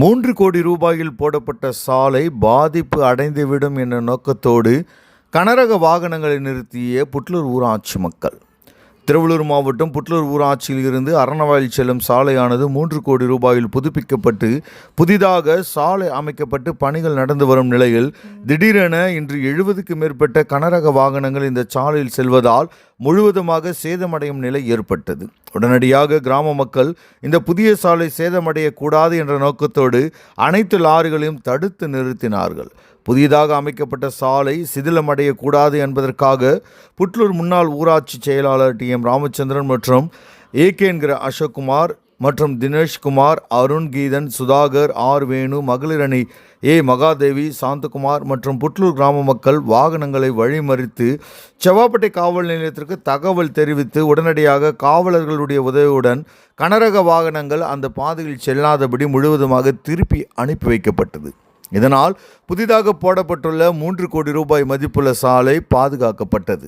₹3 கோடி போடப்பட்ட சாலை பாதிப்பு அடைந்துவிடும் என்ற நோக்கத்தோடு கனரக வாகனங்களை நிறுத்திய புட்லூர் ஊராட்சி மக்கள். திருவள்ளூர் மாவட்டம் புட்லூர் ஊராட்சியில் இருந்து அரணவாயில் செல்லும் சாலையானது ₹3 கோடி புதுப்பிக்கப்பட்டு புதிதாக சாலை அமைக்கப்பட்டு பணிகள் நடந்து வரும் நிலையில் திடீரென இன்று 70க்கும் மேற்பட்ட கனரக வாகனங்கள் இந்த சாலையில் செல்வதால் முழுவதுமாக சேதமடையும் நிலை ஏற்பட்டது. உடனடியாக கிராம மக்கள் இந்த புதிய சாலை சேதமடையக்கூடாது என்ற நோக்கத்தோடு அனைத்து லாரிகளையும் தடுத்து நிறுத்தினார்கள். புதிதாக அமைக்கப்பட்ட சாலை சிதிலமடையக்கூடாது என்பதற்காக புட்லூர் முன்னாள் ஊராட்சி செயலாளர் TM ராமச்சந்திரன் மற்றும் AK என்கிற அசோக்குமார் மற்றும் தினேஷ்குமார், அருண், கீதன், சுதாகர், வேணு, மகளிர் அணி மகாதேவி, சாந்தகுமார் மற்றும் புட்லூர் கிராம மக்கள் வாகனங்களை வழிமறித்து செவ்வாப்பேட்டை காவல் நிலையத்திற்கு தகவல் தெரிவித்து உடனடியாக காவலர்களுடைய உதவியுடன் கனரக வாகனங்கள் அந்த பாதையில் செல்லாதபடி முழுவதுமாக திருப்பி அனுப்பி வைக்கப்பட்டது. இதனால் புதிதாக போடப்பட்டுள்ள ₹3 கோடி மதிப்புள்ள சாலை பாதுகாக்கப்பட்டது.